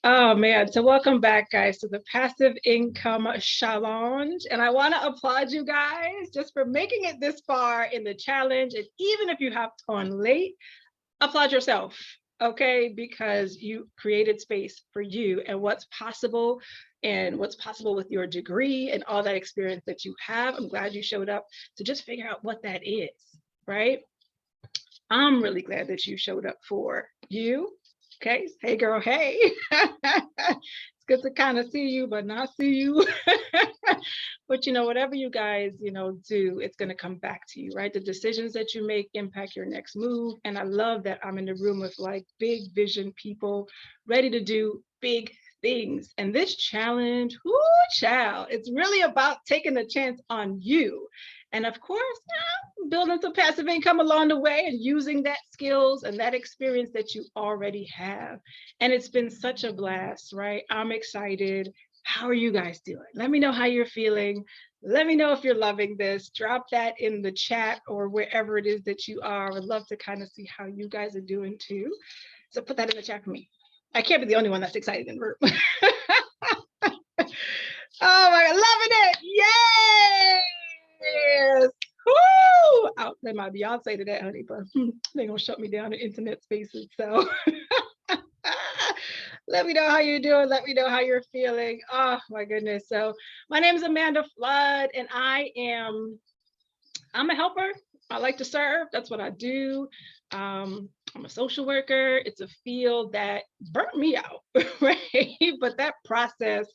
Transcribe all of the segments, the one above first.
Oh man, so welcome back, guys, to the Passive Income Challenge. And I want to applaud you guys just for making it this far in the challenge. And even if you hopped on late, applaud yourself, okay? Because you created space for you and what's possible with your degree and all that experience that you have. I'm glad you showed up to just figure out what that is, right? I'm really glad that you showed up for you. Okay. Hey, girl. Hey. It's good to kind of see you, but not see you. But whatever you guys, do, it's going to come back to you, right? The decisions that you make impact your next move. And I love that I'm in the room with like big vision people ready to do big things. And this challenge, whoo, child, it's really about taking a chance on you. And of course, building some passive income along the way and using that skills and that experience that you already have. And it's been such a blast, right? I'm excited. How are you guys doing? Let me know how you're feeling. Let me know if you're loving this. Drop that in the chat or wherever it is that you are. I'd love to kind of see how you guys are doing too. So put that in the chat for me. I can't be the only one that's excited in the room. Oh my God, loving it. Yay! Yes. Woo! I'll play my Beyonce to that, honey, but they're gonna shut me down in internet spaces. So let me know how you're doing. Let me know how you're feeling. Oh my goodness. So my name is Amanda Flood, and I'm a helper. I like to serve. That's what I do. I'm a social worker. It's a field that burnt me out, right? But that process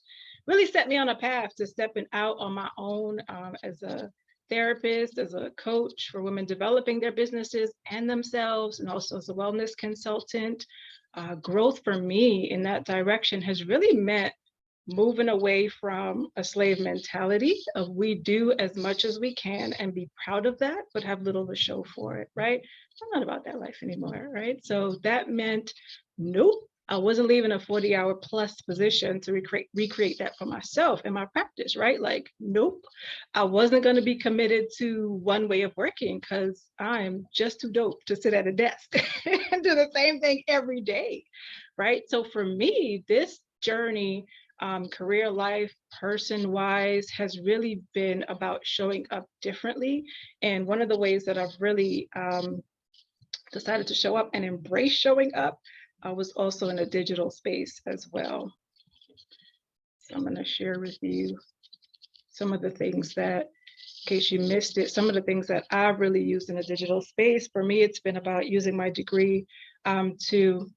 really set me on a path to stepping out on my own as a therapist, as a coach for women developing their businesses and themselves, and also as a wellness consultant. Growth for me in that direction has really meant moving away from a slave mentality of we do as much as we can and be proud of that, but have little to show for it, right? I'm not about that life anymore, right? So that meant, nope, I wasn't leaving a 40-hour plus position to recreate that for myself in my practice, right? Like, nope, I wasn't going to be committed to one way of working because I'm just too dope to sit at a desk and do the same thing every day, right? So for me, this journey, career life, person-wise, has really been about showing up differently. And one of the ways that I've really decided to show up and embrace showing up was also in a digital space as well. So I'm going to share with you some of the things that, in case you missed it, some of the things that I've really used in a digital space. For me, it's been about using my degree to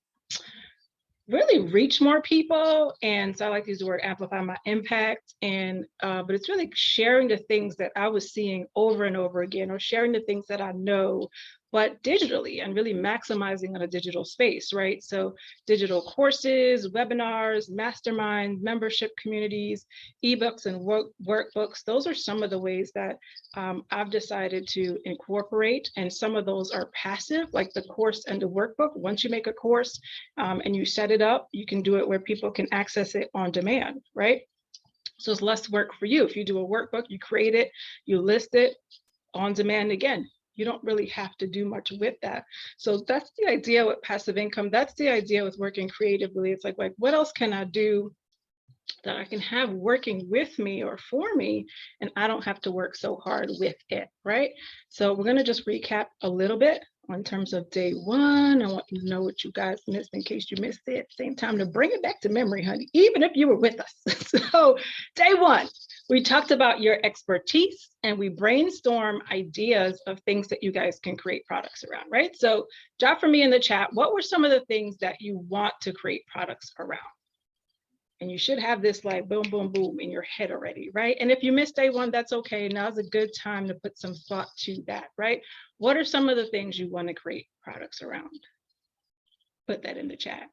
really reach more people. And so I like to use the word amplify my impact. And but it's really sharing the things that I was seeing over and over again, or sharing the things that I know, but digitally, and really maximizing on a digital space, right? So digital courses, webinars, masterminds, membership communities, ebooks and workbooks. Those are some of the ways that I've decided to incorporate. And some of those are passive, like the course and the workbook. Once you make a course and you set it up, you can do it where people can access it on demand, right? So it's less work for you. If you do a workbook, you create it, you list it on demand again. You don't really have to do much with that. So that's the idea with passive income. That's the idea with working creatively. It's like what else can I do that I can have working with me or for me, and I don't have to work so hard with it, right? So we're going to just recap a little bit in terms of day one. I want you to know what you guys missed in case you missed it. Same time to bring it back to memory, honey, even if you were with us. So day one, we talked about your expertise and we brainstorm ideas of things that you guys can create products around, right? So drop for me in the chat, what were some of the things that you want to create products around? And you should have this like boom, boom, boom in your head already, right? And if you missed day one, that's okay. Now's a good time to put some thought to that, right? What are some of the things you want to create products around? Put that in the chat.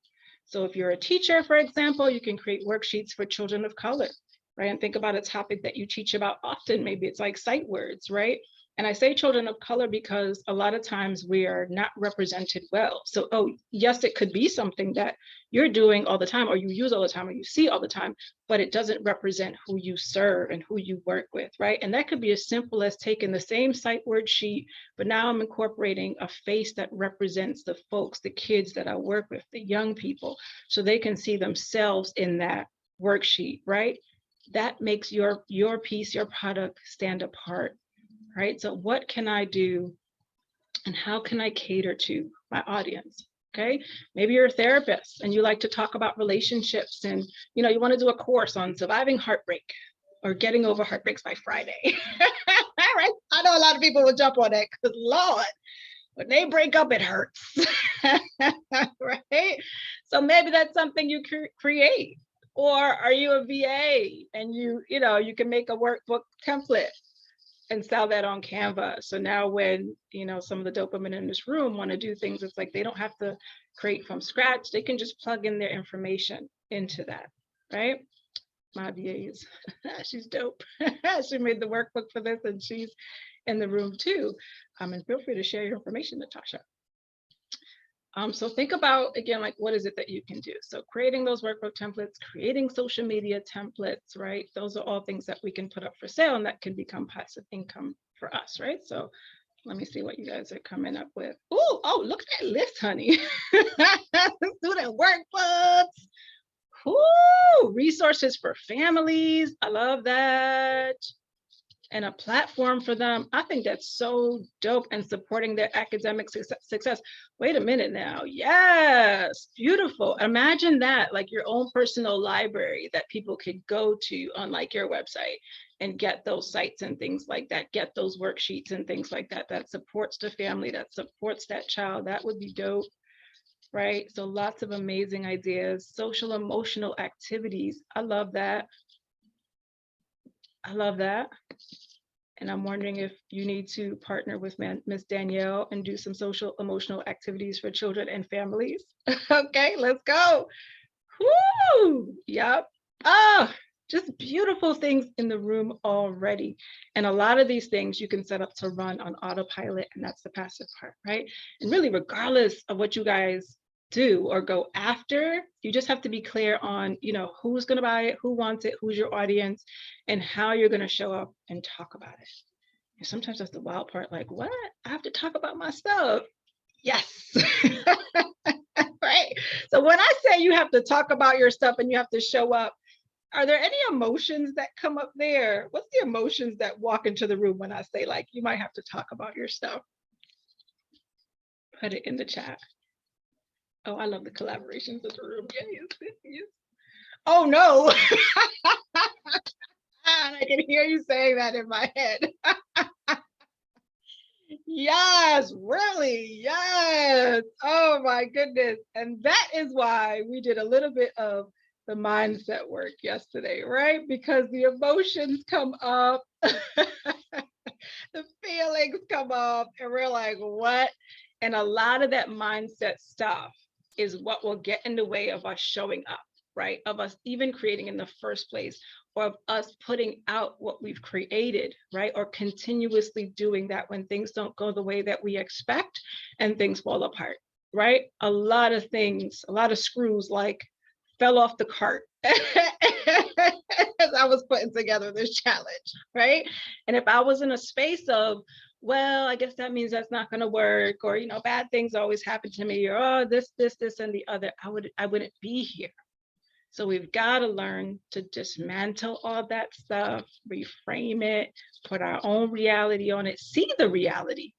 So if you're a teacher, for example, you can create worksheets for children of color, right? And think about a topic that you teach about often. Maybe it's like sight words, right? And I say children of color because a lot of times we are not represented well. So, oh, yes, it could be something that you're doing all the time, or you use all the time, or you see all the time, but it doesn't represent who you serve and who you work with, right? And that could be as simple as taking the same sight word sheet, but now I'm incorporating a face that represents the folks, the kids that I work with, the young people, so they can see themselves in that worksheet, right? That makes your piece, your product stand apart. Right? So what can I do and how can I cater to my audience? Okay. Maybe you're a therapist and you like to talk about relationships and, you know, you want to do a course on surviving heartbreak or getting over heartbreaks by Friday. All right. I know a lot of people will jump on that because Lord, when they break up, it hurts. Right. So maybe that's something you create. Or are you a VA and you can make a workbook template and sell that on Canva. So now when, some of the dope women in this room want to do things, it's like they don't have to create from scratch. They can just plug in their information into that, right? My VAs, she's dope. She made the workbook for this and she's in the room too. And feel free to share your information, Natasha. So think about, again, like, what is it that you can do? So creating those workbook templates, creating social media templates, right? Those are all things that we can put up for sale and that can become passive income for us, right? So let me see what you guys are coming up with. Ooh, oh, look at that list, honey. Student workbooks. Ooh, resources for families. I love that. And a platform for them. I think that's so dope, and supporting their academic success. Wait a minute now. Yes, beautiful. Imagine that, like your own personal library that people could go to on like your website and get those sites and things like that, get those worksheets and things like that, that supports the family, that supports that child. That would be dope, right? So lots of amazing ideas. Social emotional activities. I love that. I love that. And I'm wondering if you need to partner with Miss Danielle and do some social emotional activities for children and families. Okay, let's go. Woo! Yep. Oh, just beautiful things in the room already. And a lot of these things you can set up to run on autopilot, and that's the passive part, right? And really, regardless of what you guys do or go after, you just have to be clear on, who's going to buy it, who wants it, who's your audience, and how you're going to show up and talk about it. And sometimes that's the wild part, like, what? I have to talk about my stuff. Yes. Right. So when I say you have to talk about your stuff and you have to show up, are there any emotions that come up there? What's the emotions that walk into the room when I say, like, you might have to talk about your stuff? Put it in the chat. Oh, I love the collaborations in the room. Yes. Oh, no. And I can hear you saying that in my head. Yes, really. Yes. Oh, my goodness. And that is why we did a little bit of the mindset work yesterday, right? Because the emotions come up, the feelings come up, and we're like, what? And a lot of that mindset stuff is what will get in the way of us showing up, right? Of us even creating in the first place, or of us putting out what we've created, right? Or continuously doing that when things don't go the way that we expect and things fall apart, right? A lot of things, a lot of screws like fell off the cart as I was putting together this challenge, right? And if I was in a space of, well, I guess that means that's not going to work, or, bad things always happen to me, or, oh, this, and the other, I wouldn't be here. So we've got to learn to dismantle all that stuff, reframe it, put our own reality on it, see the reality,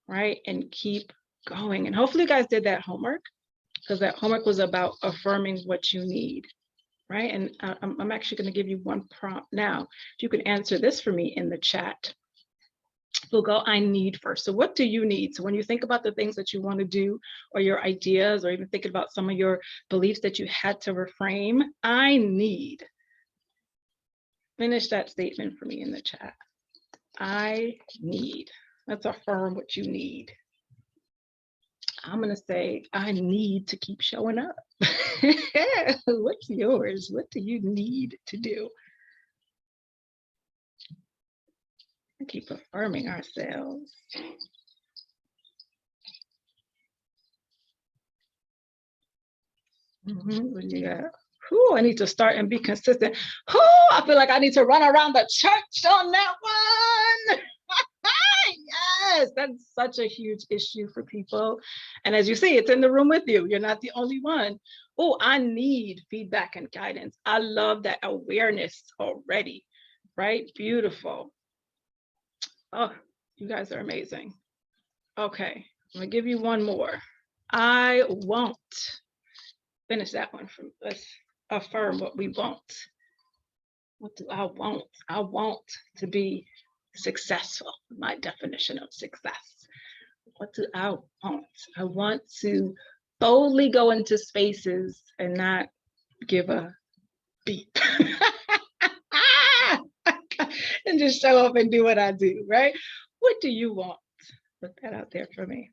right? And keep going. And hopefully you guys did that homework, because that homework was about affirming what you need, right? And I'm actually going to give you one prompt now. If you can answer this for me in the chat. We'll go, I need first. So what do you need? So when you think about the things that you want to do, or your ideas, or even thinking about some of your beliefs that you had to reframe, I need. Finish that statement for me in the chat. I need. Let's affirm what you need. I'm going to say, I need to keep showing up. What's yours? What do you need to do? Keep affirming ourselves. What do you got? Whew, I need to start and be consistent. Whew, I feel like I need to run around the church on that one. Yes, that's such a huge issue for people. And as you see, it's in the room with you. You're not the only one. Oh, I need feedback and guidance. I love that awareness already, right? Beautiful. Oh, you guys are amazing. Okay, I'm gonna give you one more. I won't. Finish that one. Let's affirm what we want. What do I want? I want to be successful. My definition of success. What do I want? I want to boldly go into spaces and not give a beep. And just show up and do what I do, right? What do you want? Put that out there for me.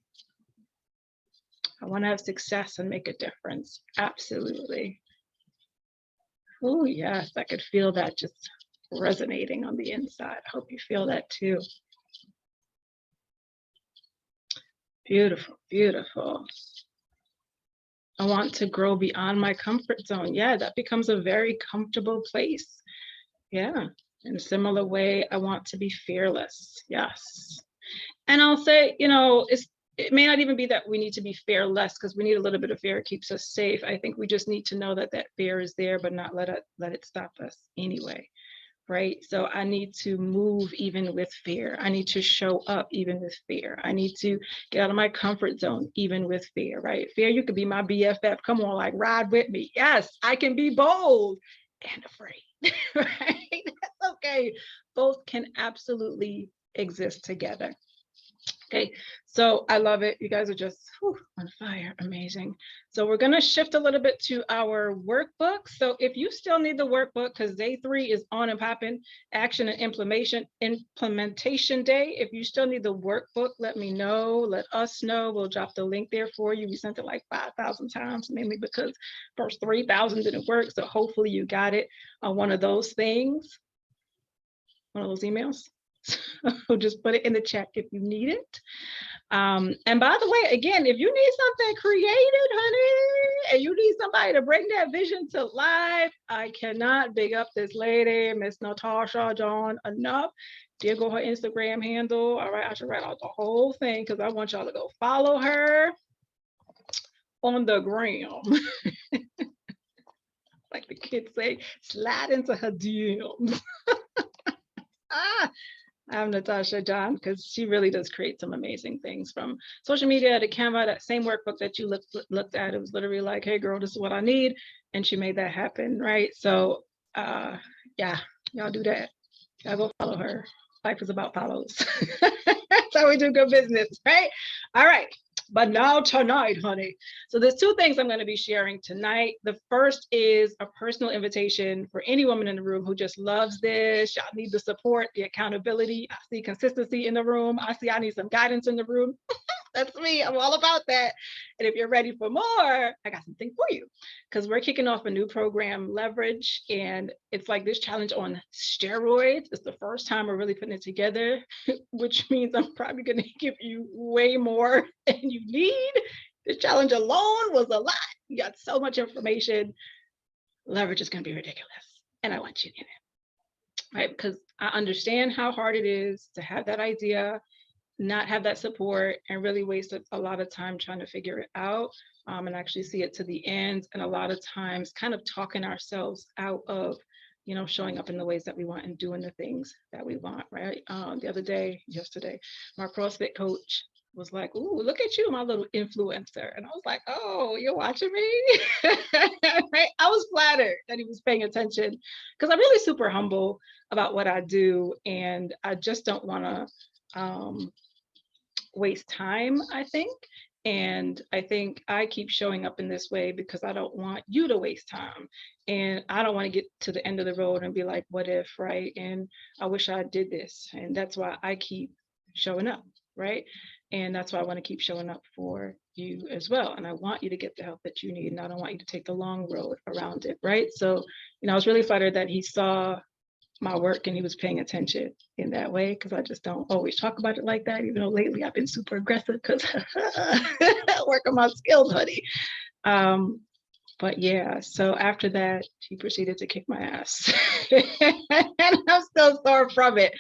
I want to have success and make a difference. Absolutely. Oh, yes, I could feel that just resonating on the inside. I hope you feel that too. Beautiful, beautiful. I want to grow beyond my comfort zone. Yeah, that becomes a very comfortable place. Yeah, in a similar way, I want to be fearless. Yes. And I'll say, it may not even be that we need to be fearless, because we need a little bit of fear. It keeps us safe. I think we just need to know that that fear is there, but not let it stop us anyway. Right? So I need to move even with fear. I need to show up even with fear. I need to get out of my comfort zone even with fear, right? Fear, you could be my BFF. Come on, like ride with me. Yes, I can be bold and afraid, right? That's okay. Both can absolutely exist together. Okay, so I love it. You guys are just on fire. Amazing. So we're going to shift a little bit to our workbook. So if you still need the workbook, because day 3 is on and popping, action and implementation day. If you still need the workbook, let me know. Let us know. We'll drop the link there for you. We sent it like 5,000 times, mainly because first 3,000 didn't work. So hopefully you got it on one of those things, one of those emails. So just put it in the chat if you need it. And by the way, again, if you need something created, honey, and you need somebody to bring that vision to life, I cannot big up this lady, Miss Natasha John, enough. There go her Instagram handle. All right, I should write out the whole thing because I want y'all to go follow her on the gram. Like the kids say, slide into her DMs. I'm Natasha John, because she really does create some amazing things, from social media to Canva. That same workbook that you looked at, it was literally like, hey girl, this is what I need. And she made that happen, right? So yeah, y'all do that. Y'all go follow her. Life is about follows. That's how we do good business, right? All right. But now tonight, honey. So there's 2 things I'm going to be sharing tonight. The first is a personal invitation for any woman in the room who just loves this. Y'all need the support, the accountability. I see consistency in the room. I need some guidance in the room. That's me. I'm all about that. And if you're ready for more, I got something for you, because we're kicking off a new program, Leverage, and it's like this challenge on steroids. It's the first time we're really putting it together, which means I'm probably going to give you way more than you need. The challenge alone was a lot. You got so much information. Leverage is going to be ridiculous, and I want you in it, right? Because I understand how hard it is to have that idea, not have that support, and really waste a lot of time trying to figure it out, and actually see it to the end. And a lot of times kind of talking ourselves out of, showing up in the ways that we want and doing the things that we want, right? Yesterday, my CrossFit coach was like, ooh, look at you, my little influencer. And I was like, oh, you're watching me? Right? I was flattered that he was paying attention, because I'm really super humble about what I do. And I just don't want to waste time, I think. And I think I keep showing up in this way because I don't want you to waste time. And I don't want to get to the end of the road and be like, what if, right? And I wish I did this. And that's why I keep showing up, right? And that's why I want to keep showing up for you as well. And I want you to get the help that you need. And I don't want you to take the long road around it, right? So, I was really flattered that he saw my work and he was paying attention in that way, because I just don't always talk about it like that, even though lately I've been super aggressive because work on my skills, honey. But yeah, so after that, he proceeded to kick my ass. And I'm still sore from it.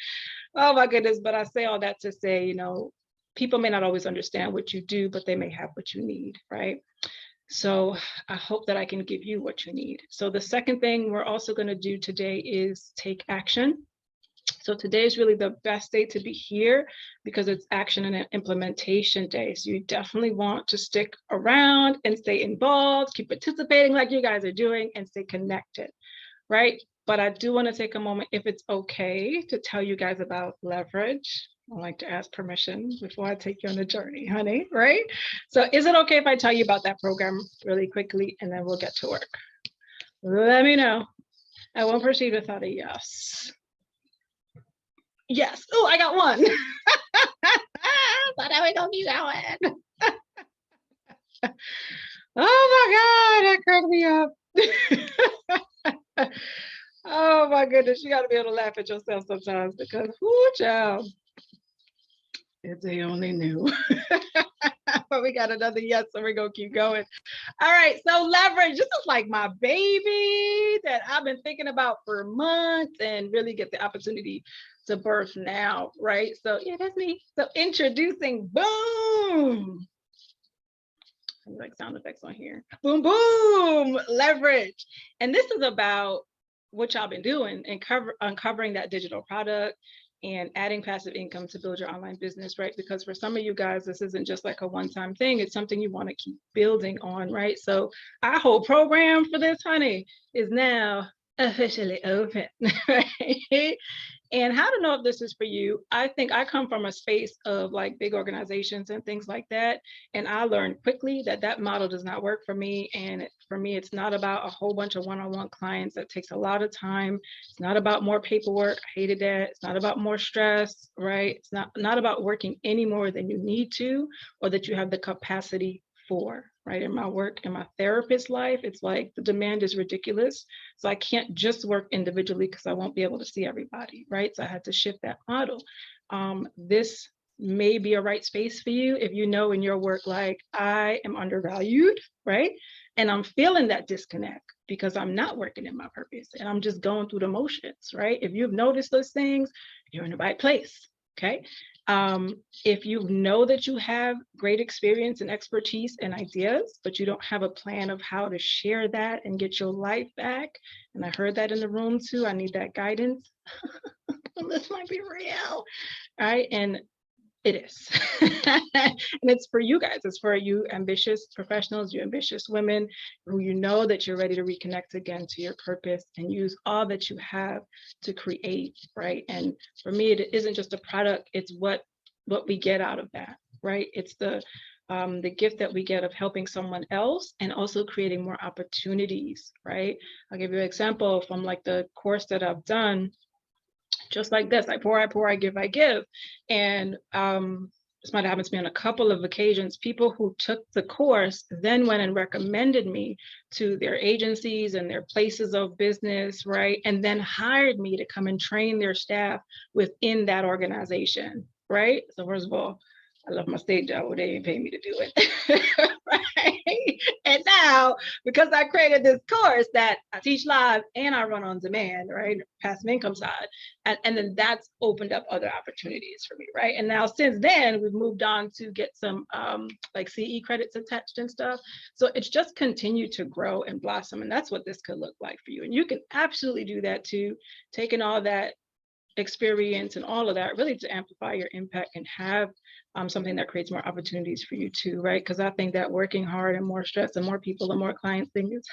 Oh my goodness. But I say all that to say, you know, people may not always understand what you do, but they may have what you need, right? So I hope that I can give you what you need. So the second thing we're also going to do today is take action. So today is really the best day to be here because it's action and implementation day. So you definitely want to stick around and stay involved, keep participating like you guys are doing, and stay connected, right? But I do want to take a moment, if it's okay, to tell you guys about leverage. I like to ask permission before I take you on the journey, honey, right? So is it okay if I tell you about that program really quickly and then we'll get to work? Let me know. I won't proceed without a yes. Yes. Oh, I got one. But now we gonna keep going. Oh my God, that cracked me up. Oh my goodness, you gotta be able to laugh at yourself sometimes because whoo, child, if they only knew. But we got another yes, so we're gonna keep going. All right, so leverage. This is like my baby that I've been thinking about for months and really get the opportunity to birth now, right? So yeah, that's me. So introducing boom. I like sound effects on here. Boom, boom, leverage. And this is about what y'all been doing and uncovering that digital product and adding passive income to build your online business, right? Because for some of you guys, this isn't just like a one-time thing. It's something you want to keep building on, right? So our whole program for this, honey, is now officially open, right? And how to know if this is for you, I think I come from a space of like big organizations and things like that. And I learned quickly that that model does not work for me. And for me, it's not about a whole bunch of one-on-one clients. That takes a lot of time. It's not about more paperwork. I hated that. It's not about more stress, right? It's not about working any more than you need to or that you have the capacity for, right? In my work, in my therapist life, it's like the demand is ridiculous. So I can't just work individually because I won't be able to see everybody, right? So I had to shift that model. This may be a right space for you if you know in your work, like I am undervalued, right? And I'm feeling that disconnect because I'm not working in my purpose and I'm just going through the motions, right? If you've noticed those things, you're in the right place, okay? If you know that you have great experience and expertise and ideas, but you don't have a plan of how to share that and get your life back, and I heard that in the room too, I need that guidance. This might be real, all right? And it is. And it's for you guys. It's for you ambitious professionals, you ambitious women who you know that you're ready to reconnect again to your purpose and use all that you have to create, right? And for me, it isn't just a product, it's what we get out of that, right? It's the gift that we get of helping someone else and also creating more opportunities, right? I'll give you an example from like the course that I've done. Just like this, I pour, I give, I give. And this might have happened to me on a couple of occasions. People who took the course then went and recommended me to their agencies and their places of business, right? And then hired me to come and train their staff within that organization, right? So first of all, I love my stage job, they didn't pay me to do it, right? And now, because I created this course that I teach live and I run on demand, right? Passive income side. And then that's opened up other opportunities for me, right? And now since then, we've moved on to get some like CE credits attached and stuff. So it's just continued to grow and blossom. And that's what this could look like for you. And you can absolutely do that too, taking all that experience and all of that really to amplify your impact and have something that creates more opportunities for you too, right? Because I think that working hard and more stress and more people and more clients thing is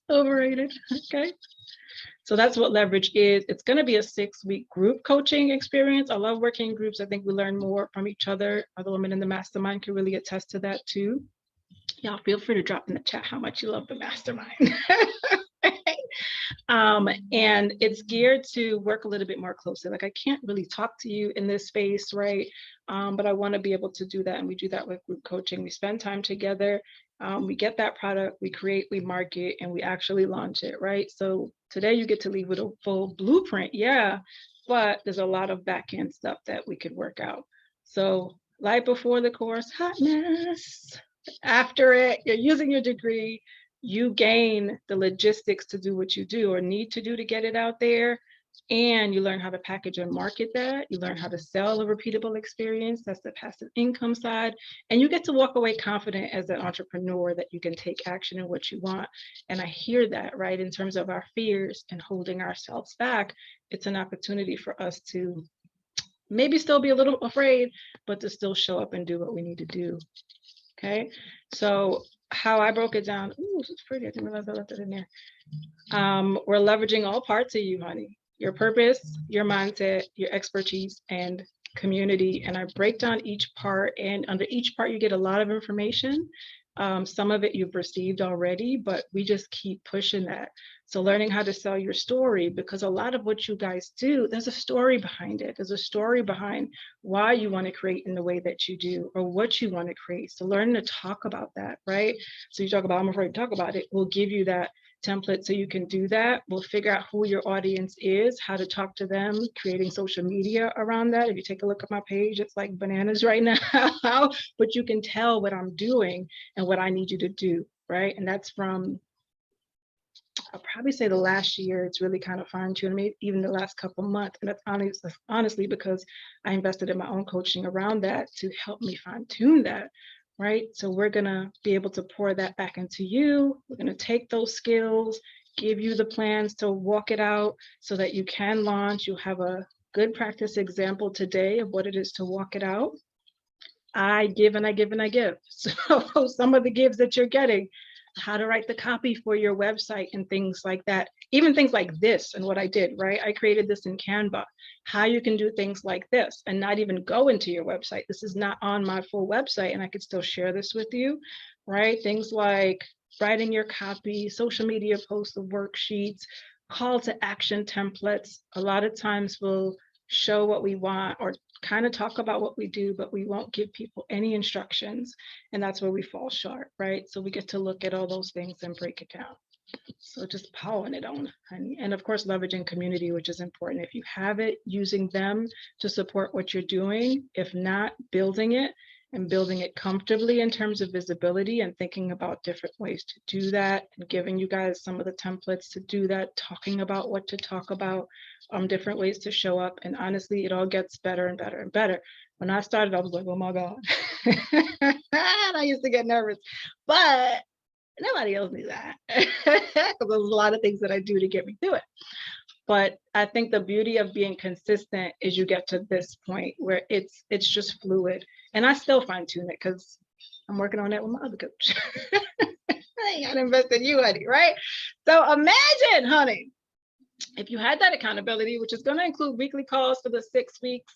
overrated, okay? So that's what leverage is. It's going to be a 6-week group coaching experience. I love working in groups. I think we learn more from each other. Other women in the mastermind can really attest to that too. Y'all feel free to drop in the chat how much you love the mastermind. And it's geared to work a little bit more closely. Like I can't really talk to you in this space, right? But I want to be able to do that. And we do that with group coaching. We spend time together We get that product, we create, we market, and we actually launch it, right? So today you get to leave with a full blueprint, yeah, but there's a lot of back end stuff that we could work out. So right before the course, hot mess. After it, you're using your degree, you gain the logistics to do what you do or need to do to get it out there. And you learn how to package and market that. You learn how to sell a repeatable experience. That's the passive income side. And you get to walk away confident as an entrepreneur that you can take action in what you want. And I hear that, right? In terms of our fears and holding ourselves back, it's an opportunity for us to maybe still be a little afraid, but to still show up and do what we need to do. Okay. So how I broke it down, ooh, this is pretty. I didn't realize I left it in there. We're leveraging all parts of you, honey. Your purpose, your mindset, your expertise, and community. And I break down each part, and under each part, you get a lot of information. Some of it you've received already, but we just keep pushing that. So learning how to sell your story, because a lot of what you guys do, there's a story behind it. There's a story behind why you want to create in the way that you do or what you want to create. So learning to talk about that, right? So you talk about, I'm afraid to talk about it. We'll give you that template so you can do that. We'll figure out who your audience is, how to talk to them, creating social media around that. If you take a look at my page, it's like bananas right now, but you can tell what I'm doing and what I need you to do, right? And that's from, I'll probably say the last year, it's really kind of fine-tuned me, even the last couple of months. And that's honestly because I invested in my own coaching around that to help me fine-tune that, right? So we're gonna be able to pour that back into you. We're gonna take those skills, give you the plans to walk it out so that you can launch. You'll have a good practice example today of what it is to walk it out. I give and I give and I give. So some of the gives that you're getting, how to write the copy for your website and things like that. Even things like this and what I did, right? I created this in Canva. How you can do things like this and not even go into your website. This is not on my full website and I could still share this with you, right? Things like writing your copy, social media posts, the worksheets, call to action templates. A lot of times we'll show what we want or kind of talk about what we do, but we won't give people any instructions. And that's where we fall short, right? So we get to look at all those things and break it down. So just powering it on, honey. And of course, leveraging community, which is important. If you have it, using them to support what you're doing. If not, building it and building it comfortably in terms of visibility and thinking about different ways to do that and giving you guys some of the templates to do that, talking about what to talk about, different ways to show up. And honestly, it all gets better and better and better. When I started, I was like, oh my God. And I used to get nervous, but nobody else knew that because there's a lot of things that I do to get me through it. But I think the beauty of being consistent is you get to this point where it's just fluid. And I still fine tune it because I'm working on that with my other coach. I ain't gotta invest in you, honey, right? So imagine, honey, if you had that accountability, which is going to include weekly calls for the 6 weeks.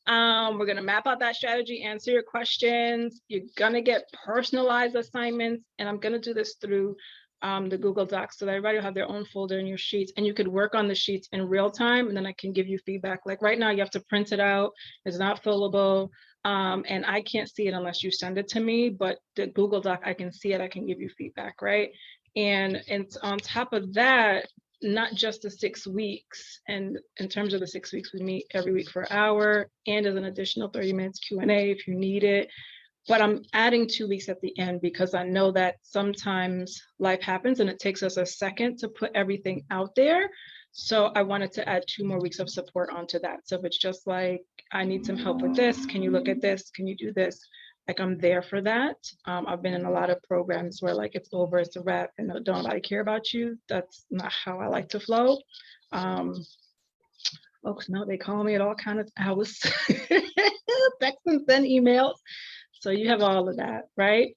We're going to map out that strategy, answer your questions. You're going to get personalized assignments. And I'm going to do this through the Google Docs so that everybody will have their own folder in your sheets. And you could work on the sheets in real time. And then I can give you feedback. Like right now, you have to print it out. It's not fillable. And I can't see it unless you send it to me. But the Google Doc, I can see it. I can give you feedback, right? And on top of that, not just the 6 weeks. And in terms of the 6 weeks, we meet every week for an hour and as an additional 30 minutes Q&A if you need it. But I'm adding 2 weeks at the end because I know that sometimes life happens and it takes us a second to put everything out there. So I wanted to add 2 more weeks of support onto that. So if it's just like, I need some help with this, can you look at this? Can you do this? Like I'm there for that. I've been in a lot of programs where like it's over, it's a wrap, and don't nobody care about you. That's not how I like to flow. Folks know they call me at all kinds of hours, text and send emails. So you have all of that, right?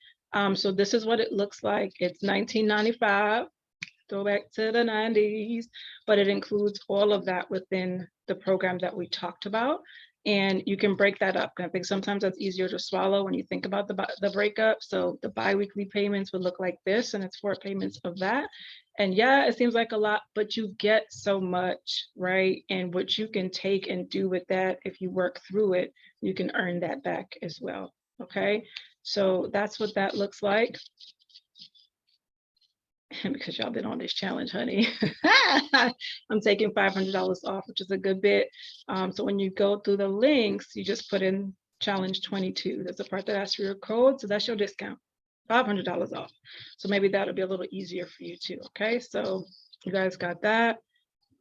So this is what it looks like. It's $19.95. Go back to the 90s, but it includes all of that within the program that we talked about. And you can break that up. I think sometimes that's easier to swallow when you think about the breakup. So the biweekly payments would look like this, and it's 4 payments of that. And yeah, it seems like a lot, but you get so much, right? And what you can take and do with that, if you work through it, you can earn that back as well. Okay, so that's what that looks like. because y'all been on this challenge, honey. I'm taking $500 off, which is a good bit. So when you go through the links, you just put in challenge 22. There's a part that asks for your code, so that's your discount, $500 off. So maybe that'll be a little easier for you too. Okay, so you guys got that.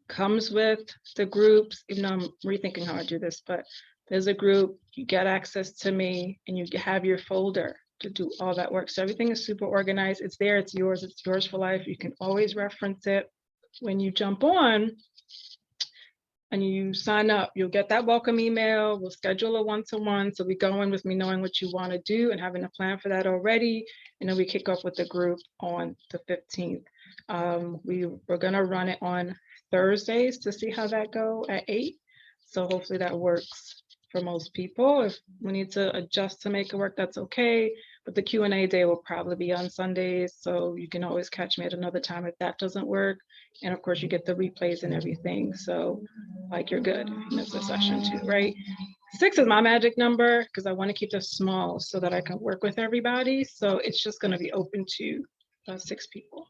Comes with the groups, even though I'm rethinking how I do this, but there's a group, you get access to me, and you have your folder to do all that work. So everything is super organized. It's there, it's yours for life. You can always reference it. When you jump on and you sign up, you'll get that welcome email. We'll schedule a one-to-one. So we go in with me knowing what you want to do and having a plan for that already. And then we kick off with the group on the 15th. We're gonna run it on Thursdays to see how that go at 8. So hopefully that works for most people. If we need to adjust to make it work, that's okay. But the Q&A day will probably be on Sundays. So you can always catch me at another time if that doesn't work. And of course you get the replays and everything. So like you're good if you miss a session too, right? 6 is my magic number because I want to keep this small so that I can work with everybody. So it's just going to be open to 6 people.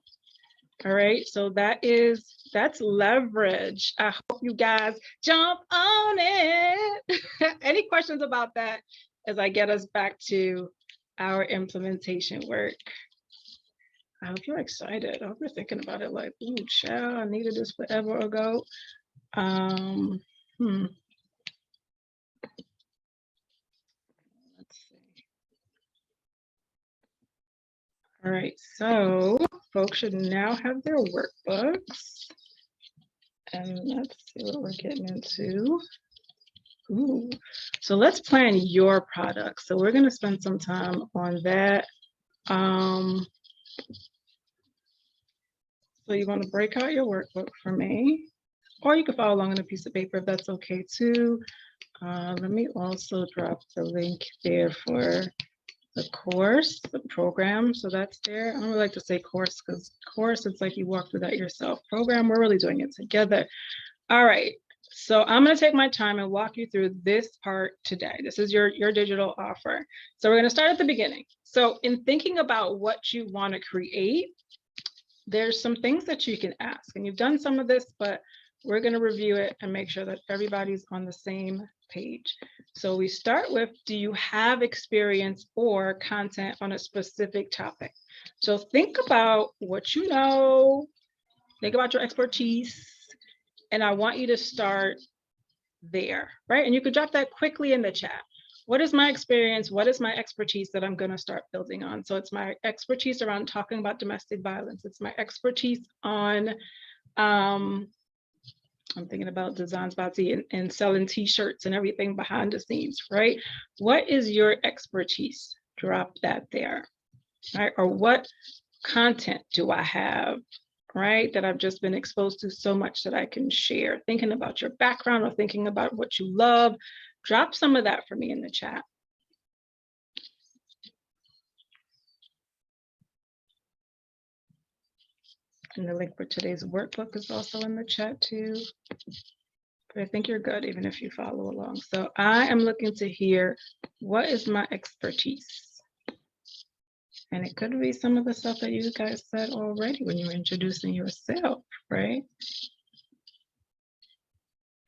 All right, so that's leverage. I hope you guys jump on it. Any questions about that as I get us back to our implementation work? I hope you're excited. I hope you're thinking about it like, ooh, child, I needed this forever ago. Let's see. All right, so folks should now have their workbooks. And let's see what we're getting into. Ooh. So let's plan your product. So we're going to spend some time on that. So you want to break out your workbook for me, or you can follow along on a piece of paper if that's okay too. Let me also drop the link there for the course, the program. So that's there. I don't really like to say course because course, it's like you walk through that yourself. Program, we're really doing it together. All right. So I'm going to take my time and walk you through this part today. This is your digital offer. So we're going to start at the beginning. So in thinking about what you want to create, there's some things that you can ask. And you've done some of this, but we're going to review it and make sure that everybody's on the same page. So we start with, do you have experience or content on a specific topic? So think about what you know, think about your expertise, and I want you to start there, right? And you could drop that quickly in the chat. What is my experience? What is my expertise that I'm going to start building on? So it's my expertise around talking about domestic violence. It's my expertise on, I'm thinking about designs, Batsy, and selling t-shirts and everything behind the scenes, right? What is your expertise? Drop that there, right? Or what content do I have, right, that I've just been exposed to so much that I can share? Thinking about your background or thinking about what you love, drop some of that for me in the chat. And the link for today's workbook is also in the chat too. But I think you're good even if you follow along. So I am looking to hear, what is my expertise? And it could be some of the stuff that you guys said already when you were introducing yourself, right?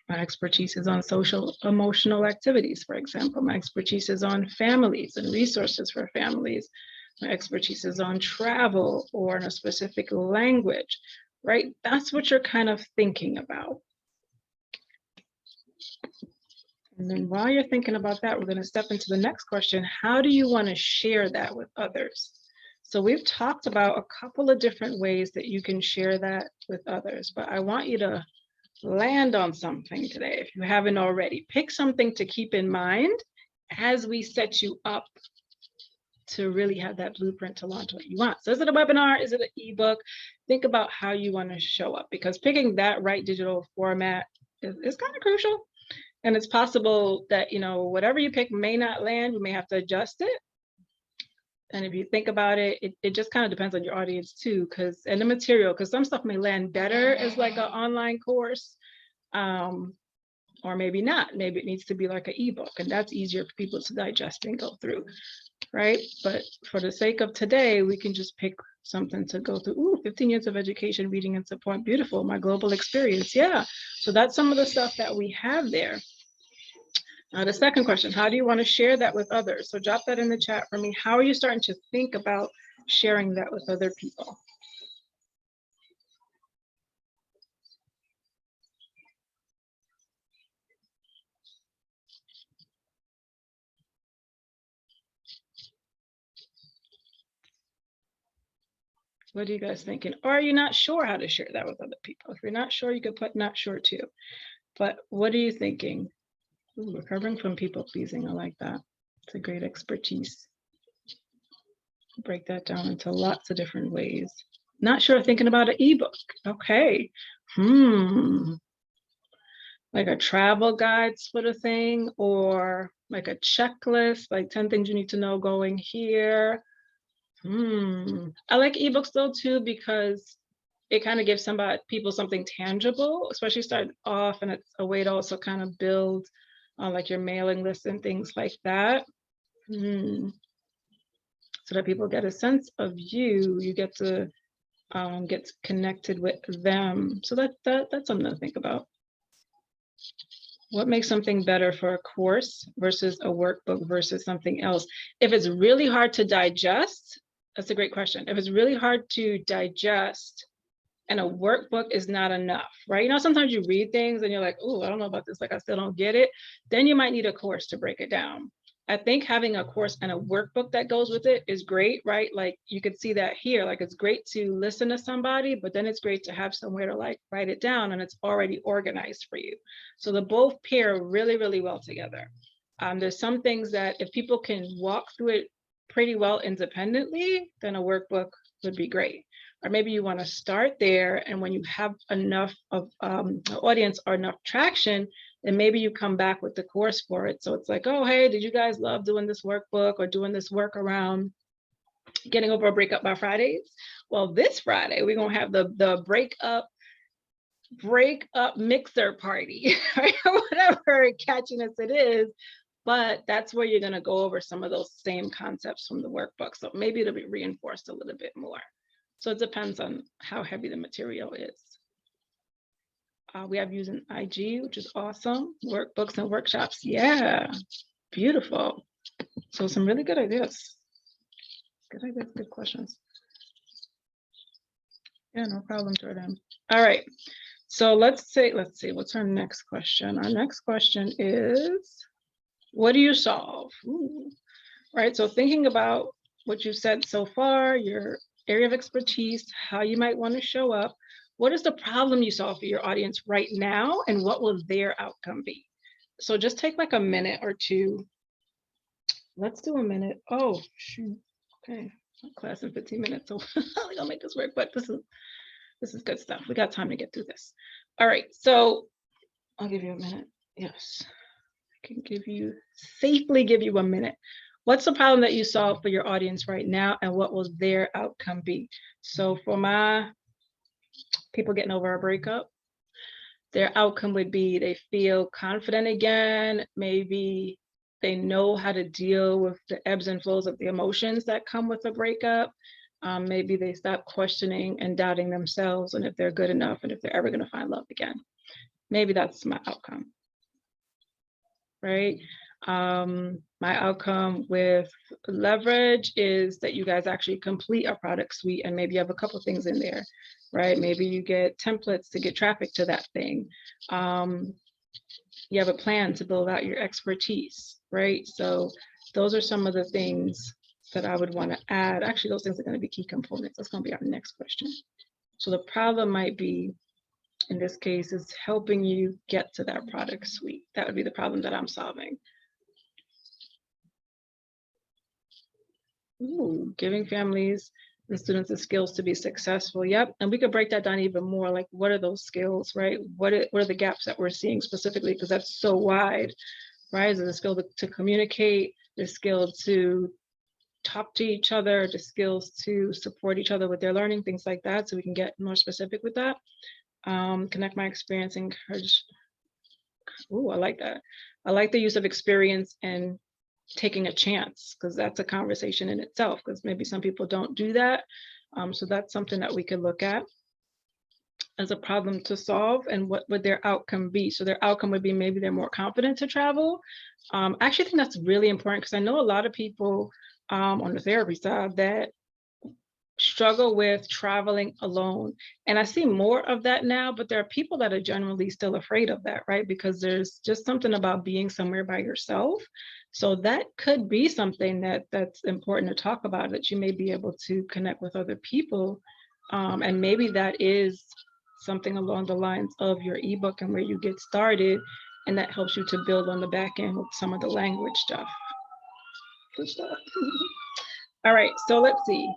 My expertise is on social emotional activities, for example. My expertise is on families and resources for families. My expertise is on travel or in a specific language, right? That's what you're kind of thinking about. And then while you're thinking about that, we're going to step into the next question. How do you want to share that with others? So we've talked about a couple of different ways that you can share that with others, but I want you to land on something today if you haven't already. Pick something to keep in mind as we set you up to really have that blueprint to launch what you want. So is it a webinar? Is it an ebook? Think about how you want to show up, because picking that right digital format is kind of crucial. And it's possible that, you know, whatever you pick may not land. You may have to adjust it. And if you think about it, it just kind of depends on your audience too, and the material, because some stuff may land better as like an online course, or maybe not. Maybe it needs to be like an ebook, and that's easier for people to digest and go through. right? But for the sake of today, we can just pick something to go through. Ooh, 15 years of education, reading and support. Beautiful. My global experience. Yeah. So that's some of the stuff that we have there. Now, the second question, how do you want to share that with others? So drop that in the chat for me. How are you starting to think about sharing that with other people? What are you guys thinking? Or are you not sure how to share that with other people? If you're not sure, you could put not sure too. But what are you thinking? Ooh, recovering from people pleasing. I like that. It's a great expertise. Break that down into lots of different ways. Not sure, thinking about an ebook. Okay. Like a travel guide sort of thing, or like a checklist, like 10 things you need to know going here. I like ebooks though too, because it kind of gives people something tangible, especially start off, and it's a way to also kind of build like your mailing list and things like that. So that people get a sense of you. You get to get connected with them. So that's something to think about. What makes something better for a course versus a workbook versus something else? If it's really hard to digest, that's a great question. If it's really hard to digest and a workbook is not enough, right? You know, sometimes you read things and you're like, oh, I don't know about this, like I still don't get it. Then you might need a course to break it down. I think having a course and a workbook that goes with it is great, right? Like you could see that here, like it's great to listen to somebody, but then it's great to have somewhere to like write it down and it's already organized for you. So the both pair really, really well together. There's some things that if people can walk through it pretty well independently, then a workbook would be great. Or maybe you want to start there, and when you have enough of an audience or enough traction, then maybe you come back with the course for it. So it's like, oh, hey, did you guys love doing this workbook or doing this work around getting over a breakup by Fridays? Well, this Friday, we're going to have the breakup mixer party, right? Whatever catchiness it is. But that's where you're going to go over some of those same concepts from the workbook. So maybe it'll be reinforced a little bit more. So it depends on how heavy the material is. We have using IG, which is awesome. Workbooks and workshops. Yeah, beautiful. So some really good ideas. Good ideas, good questions. Yeah, no problem, Jordan. All right. So let's see, what's our next question? Our next question is, what do you solve? Ooh. Right, so thinking about what you've said so far, your area of expertise, how you might want to show up, what is the problem you solve for your audience right now, and what will their outcome be? So just take like a minute or two. Let's do a minute. Oh, shoot. Okay, class in 15 minutes, so we're gonna make this work, but this is good stuff. We got time to get through this. All right, so I'll give you a minute. Yes, I can safely give you a minute. What's the problem that you solve for your audience right now, and what will their outcome be? So for my people getting over a breakup, their outcome would be they feel confident again. Maybe they know how to deal with the ebbs and flows of the emotions that come with a breakup. Maybe they stop questioning and doubting themselves and if they're good enough and if they're ever going to find love again. Maybe that's my outcome, right? My outcome with leverage is that you guys actually complete a product suite, and maybe you have a couple things in there, right? Maybe you get templates to get traffic to that thing. You have a plan to build out your expertise, right? So those are some of the things that I would want to add. Actually, those things are going to be key components. That's going to be our next question. So the problem might be, in this case, is helping you get to that product suite. That would be the problem that I'm solving. Ooh, giving families and students the skills to be successful. Yep. And we could break that down even more. Like, what are those skills, right? What are the gaps that we're seeing specifically? Because that's so wide, right? Is it a skill to communicate, the skill to talk to each other, the skills to support each other with their learning, things like that. So we can get more specific with that. Connect my experience, encourage. Ooh, I like that. I like the use of experience and taking a chance, because that's a conversation in itself, because maybe some people don't do that. So that's something that we could look at as a problem to solve, and what would their outcome be? So their outcome would be maybe they're more confident to travel. I actually think that's really important, because I know a lot of people on the therapy side that struggle with traveling alone. And I see more of that now, but there are people that are generally still afraid of that, right? Because there's just something about being somewhere by yourself. So that could be something that's important to talk about, that you may be able to connect with other people. And maybe that is something along the lines of your ebook and where you get started. And that helps you to build on the back end with some of the language stuff. Good stuff. All right, so let's see.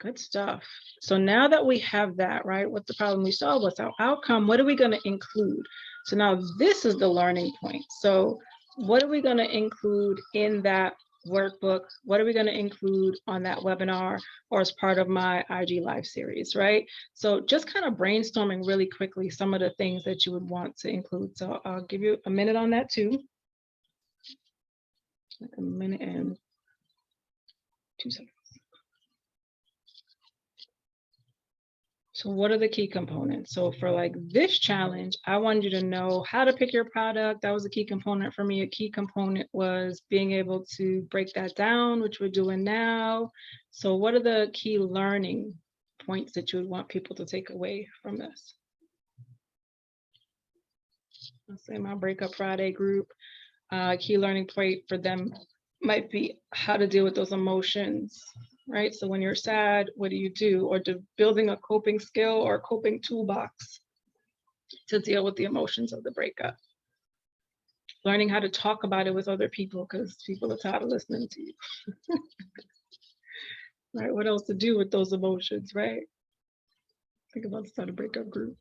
Good stuff. So now that we have that, right, what's the problem we solve? What's our outcome? What are we going to include? So now this is the learning point. So what are we going to include in that workbook? What are we going to include on that webinar or as part of my IG Live series, right? So just kind of brainstorming really quickly some of the things that you would want to include. So I'll give you a minute on that too. Like a minute and 2 seconds. So what are the key components? So for like this challenge, I wanted you to know how to pick your product. That was a key component for me. A key component was being able to break that down, which we're doing now. So what are the key learning points that you would want people to take away from this? Let's say my Breakup Friday group, key learning point for them might be how to deal with those emotions, right? So when you're sad, what do you do? Or building a coping skill or a coping toolbox to deal with the emotions of the breakup. Learning how to talk about it with other people, because people are tired of listening to you. Right? What else to do with those emotions, right? Think about the start a breakup group.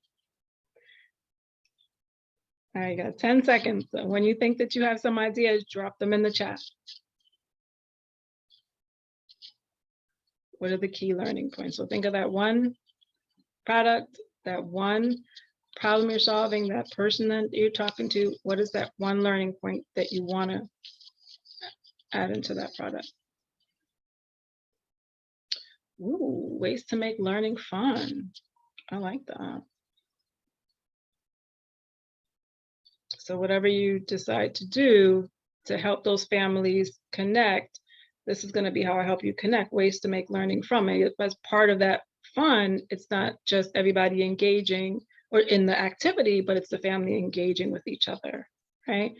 All right, you got 10 seconds. So when you think that you have some ideas, drop them in the chat. What are the key learning points? So think of that one product, that one problem you're solving, that person that you're talking to. What is that one learning point that you want to add into that product? Ooh, ways to make learning fun. I like that. So whatever you decide to do to help those families connect, this is going to be how I help you connect, ways to make learning from it. As part of that fun, it's not just everybody engaging or in the activity, but it's the family engaging with each other, right?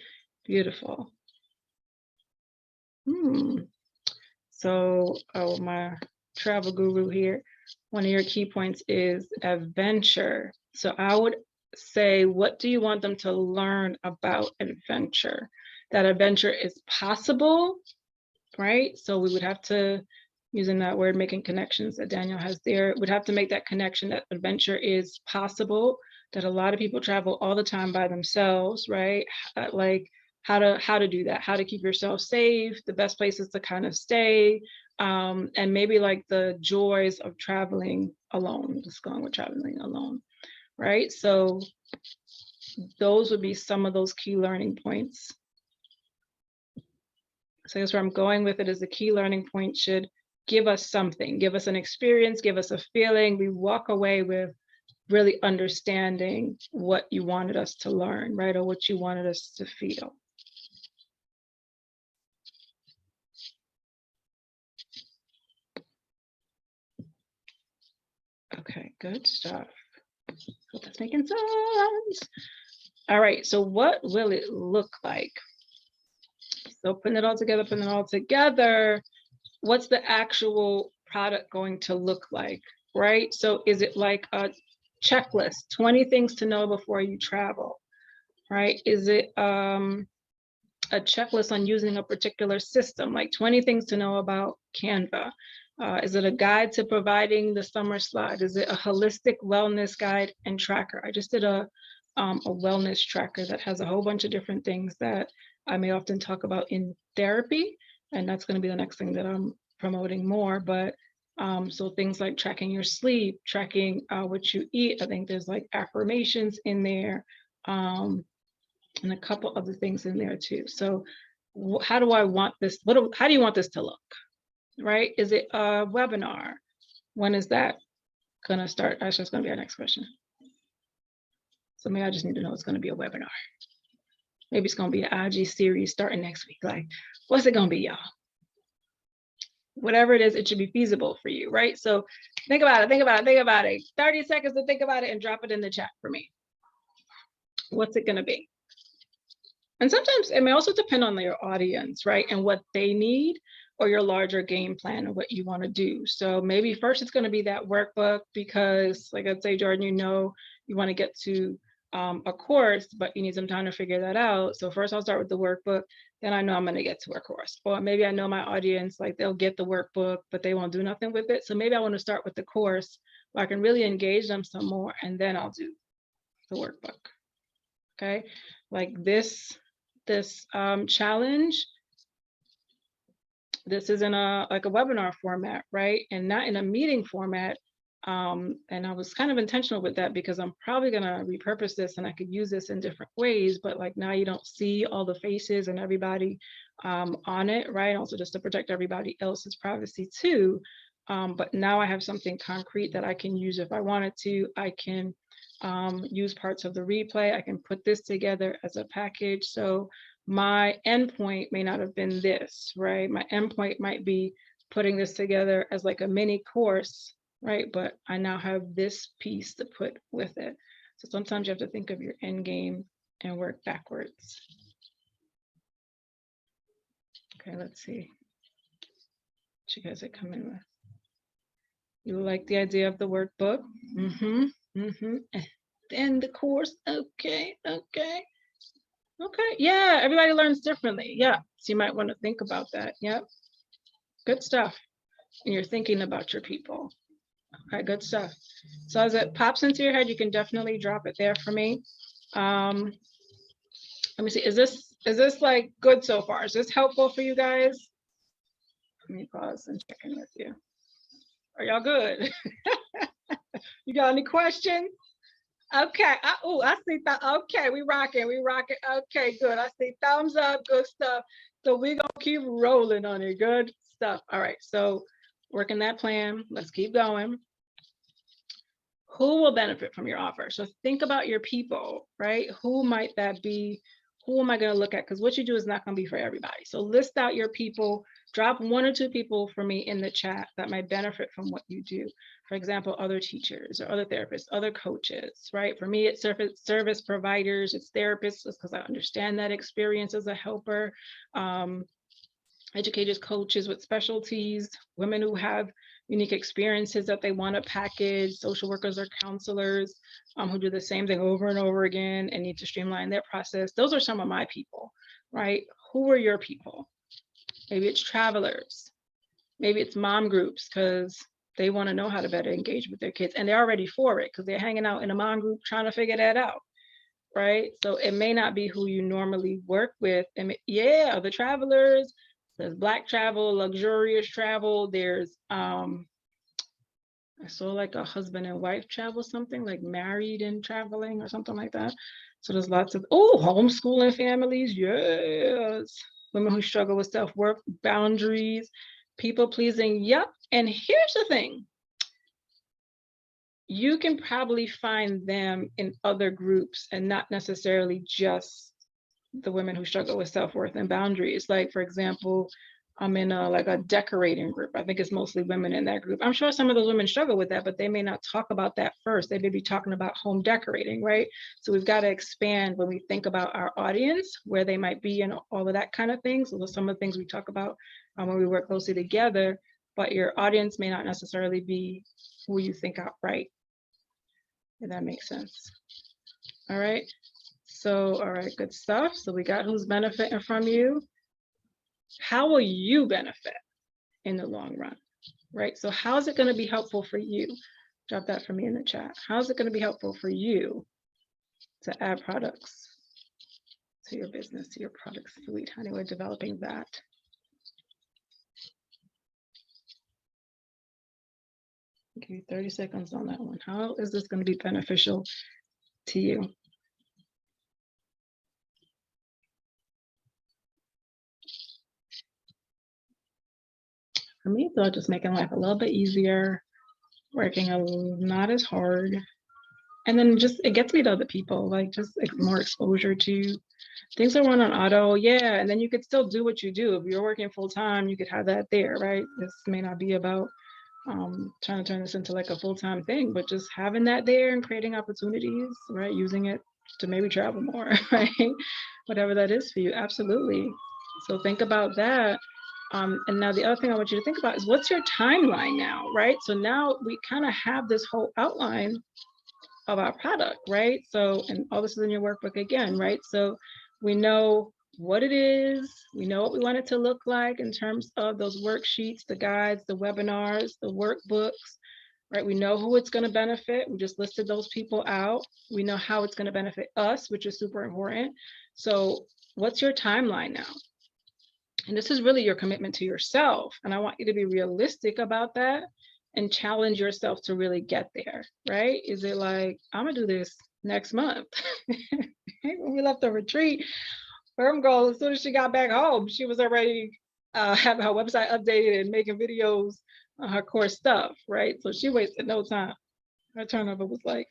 Beautiful. So, my travel guru here, one of your key points is adventure. So I would say, what do you want them to learn about adventure? That adventure is possible, right? So we would have to, using that word, making connections that Daniel has there, would have to make that connection that adventure is possible, that a lot of people travel all the time by themselves, right? Like how to do that, how to keep yourself safe, the best places to kind of stay, and maybe like the joys of traveling alone, just going with traveling alone, right? So those would be some of those key learning points. So that's where I'm going with it, is the key learning point should give us something, give us an experience, give us a feeling. We walk away with really understanding what you wanted us to learn, right? Or what you wanted us to feel. Okay, good stuff. Hope that's making sense. All right, so what will it look like? So putting it all together, what's the actual product going to look like, right? So is it like a checklist, 20 things to know before you travel, right? Is it a checklist on using a particular system, like 20 things to know about Canva? Is it a guide to providing the summer slide? Is it a holistic wellness guide and tracker? I just did a wellness tracker that has a whole bunch of different things that I may often talk about in therapy, and that's going to be the next thing that I'm promoting more. But so things like tracking your sleep, tracking what you eat. I think there's like affirmations in there, and a couple other things in there too. So how do I want this? How do you want this to look? Right? Is it a webinar? When is that going to start? Actually, it's going to be our next question. So maybe I just need to know it's going to be a webinar. Maybe it's going to be an IG series starting next week. Like, what's it going to be, y'all? Whatever it is, it should be feasible for you, right? So think about it, think about it, think about it. 30 seconds to think about it and drop it in the chat for me. What's it going to be? And sometimes it may also depend on your audience, right? And what they need, or your larger game plan and what you want to do. So maybe first it's going to be that workbook because, like I'd say, Jordan, you know, you want to get to a course, but you need some time to figure that out. So first I'll start with the workbook, then I know I'm going to get to a course. Or maybe I know my audience, like they'll get the workbook, but they won't do nothing with it. So maybe I want to start with the course where I can really engage them some more, and then I'll do the workbook. Okay, like this challenge, this is in a webinar format, right? And not in a meeting format. And I was kind of intentional with that because I'm probably gonna repurpose this and I could use this in different ways, but like now you don't see all the faces and everybody on it, right? Also just to protect everybody else's privacy too. But now I have something concrete that I can use if I wanted to. I can use parts of the replay. I can put this together as a package. So my endpoint may not have been this, right? My endpoint might be putting this together as like a mini course, right? But I now have this piece to put with it. So sometimes you have to think of your end game and work backwards. Okay, let's see what you guys are coming with. You like the idea of the workbook? And the course, okay. Okay, yeah, everybody learns differently. Yeah, so you might want to think about that. Yep, good stuff. And you're thinking about your people. Okay, good stuff. So as it pops into your head, you can definitely drop it there for me. Let me see, is this like good so far? Is this helpful for you guys? Let me pause and check in with you. Are y'all good? You got any questions? Okay. I see that. Okay, we rocking. Okay, good. I see thumbs up. Good stuff. So we're gonna keep rolling on it. Good stuff. All right. So working that plan. Let's keep going. Who will benefit from your offer? So think about your people, right? Who might that be? Who am I going to look at? Because what you do is not going to be for everybody. So list out your people. Drop 1 or 2 people for me in the chat that might benefit from what you do. For example, other teachers or other therapists, other coaches, right? For me, it's service providers, it's therapists, because I understand that experience as a helper. Educators, coaches with specialties, women who have unique experiences that they want to package, social workers or counselors who do the same thing over and over again and need to streamline their process. Those are some of my people, right? Who are your people? Maybe it's travelers. Maybe it's mom groups because they want to know how to better engage with their kids and they're already for it because they're hanging out in a mom group trying to figure that out, right? So it may not be who you normally work with. And yeah, the travelers. There's Black travel, luxurious travel. There's I saw like a husband and wife travel, something like married and traveling or something like that. So there's lots of homeschooling families, yes. Women who struggle with self-worth, boundaries, people pleasing, yep. And here's the thing. You can probably find them in other groups and not necessarily just the women who struggle with self-worth and boundaries. Like, for example, I'm in a decorating group. I think it's mostly women in that group. I'm sure some of those women struggle with that, but they may not talk about that first. They may be talking about home decorating, right? So we've got to expand when we think about our audience, where they might be and all of that kind of thing. So some of the things we talk about when we work closely together, but your audience may not necessarily be who you think outright, if that makes sense. All right. So, all right, good stuff. So we got who's benefiting from you. How will you benefit in the long run, right? So how is it going to be helpful for you? Drop that for me in the chat. How is it going to be helpful for you to add products to your business, to your product suite? How are you developing that? Give you 30 seconds on that one. How is this going to be beneficial to you? for me, so just making life a little bit easier, working not as hard. And then just it gets me to other people, like just more exposure to things that run on auto. Yeah. And then you could still do what you do. If you're working full time, you could have that there, right? This may not be about trying to turn this into like a full-time thing, but just having that there and creating opportunities, right? Using it to maybe travel more, right? Whatever that is for you, absolutely. So think about that. And now the other thing I want you to think about is what's your timeline now, right? So now we kind of have this whole outline of our product, right? So, and all this is in your workbook again, right? So we know what it is, we know what we want it to look like in terms of those worksheets, the guides, the webinars, the workbooks, right? We know who it's going to benefit. We just listed those people out. We know how it's going to benefit us, which is super important. So what's your timeline now? And this is really your commitment to yourself. And I want you to be realistic about that and challenge yourself to really get there, right? Is it like, I'm gonna do this next month? When we left the retreat, Firm Girl, as soon as she got back home, she was already having her website updated and making videos on her core stuff, right? So she wasted no time. Her turnover was like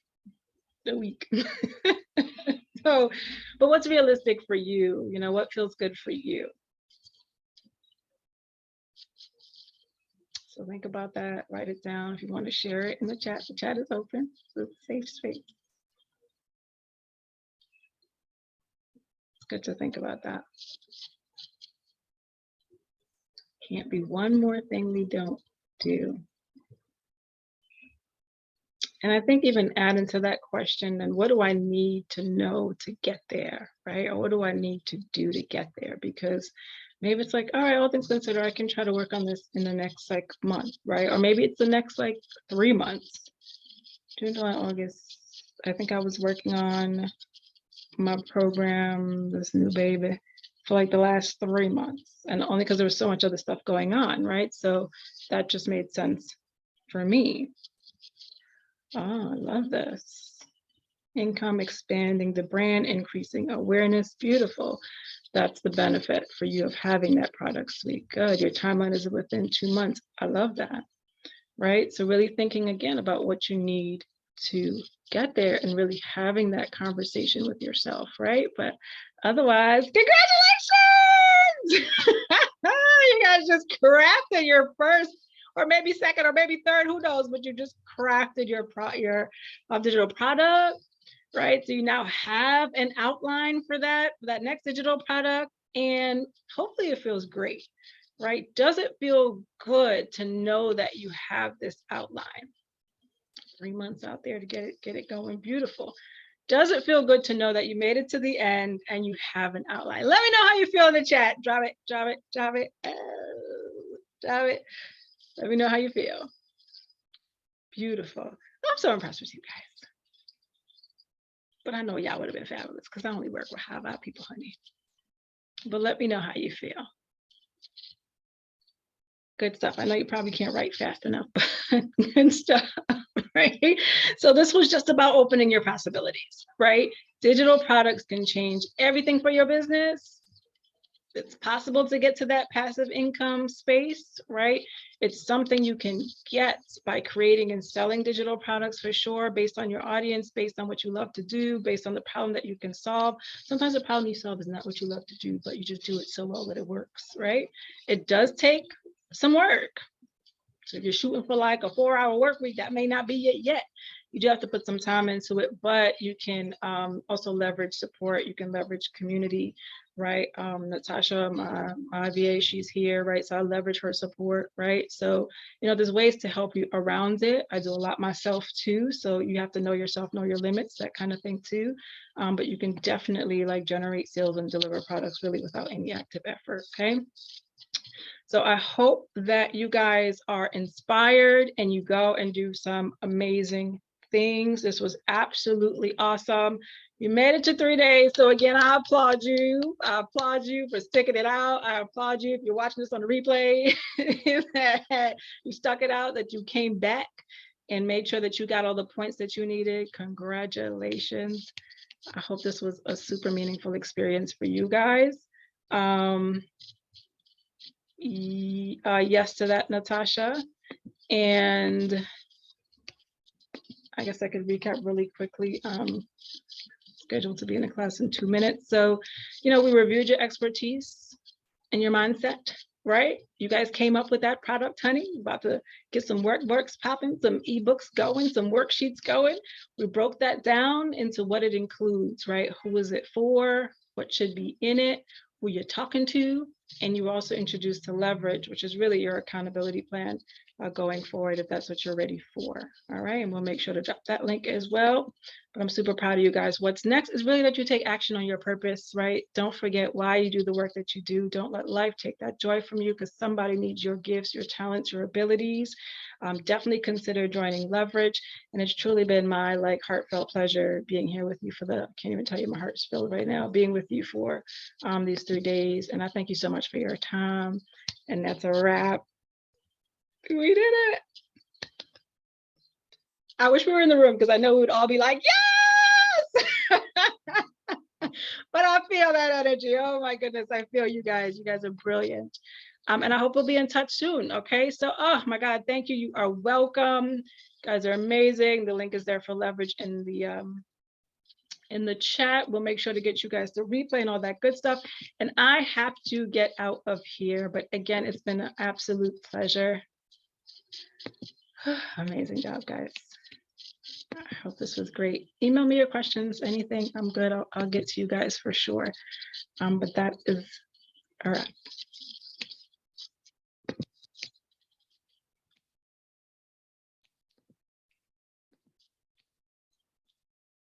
a week. So, but what's realistic for you? You know, what feels good for you? So think about that, write it down. If you want to share it in the chat is open. So it's a safe space. It's good to think about that. Can't be one more thing we don't do. And I think even adding to that question, then what do I need to know to get there, right? Or what do I need to do to get there? Because maybe it's like, all right, all things considered, I can try to work on this in the next like month, right? Or maybe it's the next like 3 months. June, July, August. I think I was working on my program, this new baby, for like the last 3 months. And only because there was so much other stuff going on, right? So that just made sense for me. Oh, I love this. Income expanding the brand, increasing awareness. Beautiful. That's the benefit for you of having that product suite. Good. Your timeline is within 2 months. I love that. Right? So really thinking again about what you need to get there and really having that conversation with yourself, right? But otherwise, congratulations! You guys just crafted your first, or maybe second, or maybe third, who knows, but you just crafted your digital product, right? So you now have an outline for that next digital product, and hopefully it feels great, right? Does it feel good to know that you have this outline? 3 months out there to get it going. Beautiful. Does it feel good to know that you made it to the end and you have an outline? Let me know how you feel in the chat. Drop it. Drop it. Let me know how you feel. Beautiful. I'm so impressed with you guys. But I know y'all would have been fabulous because I only work with high-vibe people, honey. But let me know how you feel. Good stuff. I know you probably can't write fast enough, but good stuff, right? So this was just about opening your possibilities, right? Digital products can change everything for your business. It's possible to get to that passive income space, right? It's something you can get by creating and selling digital products for sure, based on your audience, based on what you love to do, based on the problem that you can solve. Sometimes the problem you solve is not what you love to do, but you just do it so well that it works, right? It does take some work. So if you're shooting for like a 4-hour work week, that may not be it yet. You do have to put some time into it, but you can also leverage support. You can leverage community, right? Natasha, my VA, she's here, right? So I leverage her support, right? So, you know, there's ways to help you around it. I do a lot myself too. So you have to know yourself, know your limits, that kind of thing too. But you can definitely like generate sales and deliver products really without any active effort, okay? So I hope that you guys are inspired and you go and do some amazing things. This was absolutely awesome. You made it to 3 days. So again, I applaud you. I applaud you for sticking it out. I applaud you if you're watching this on the replay, that you stuck it out, that you came back and made sure that you got all the points that you needed. Congratulations. I hope this was a super meaningful experience for you guys. Yes to that, Natasha. And I guess I could recap really quickly. Scheduled to be in a class in 2 minutes. So, we reviewed your expertise and your mindset, right? You guys came up with that product, honey. You're about to get some workbooks popping, some ebooks going, some worksheets going. We broke that down into what it includes, right? Who is it for? What should be in it? Who you're talking to? And you were also introduced to leverage, which is really your accountability plan going forward, if that's what you're ready for. All right, and we'll make sure to drop that link as well. But I'm super proud of you guys. What's next is really that you take action on your purpose, right? Don't forget why you do the work that you do. Don't let life take that joy from you, because somebody needs your gifts, your talents, your abilities. Definitely consider joining Leverage. And it's truly been my heartfelt pleasure being here with you for I can't even tell you, my heart's filled right now, being with you for these 3 days. And I thank you so much for your time. And that's a wrap. We did it. I wish we were in the room, because I know we would all be like, yes! But I feel that energy. Oh my goodness, I feel you guys. You guys are brilliant. And I hope we'll be in touch soon. Okay. So, oh my God, thank you. You are welcome. You guys are amazing. The link is there for Leverage in the chat. We'll make sure to get you guys the replay and all that good stuff. And I have to get out of here. But again, it's been an absolute pleasure. Amazing job, guys. I hope this was great. Email me your questions, anything. I'm good. I'll get to you guys for sure. But that is all right.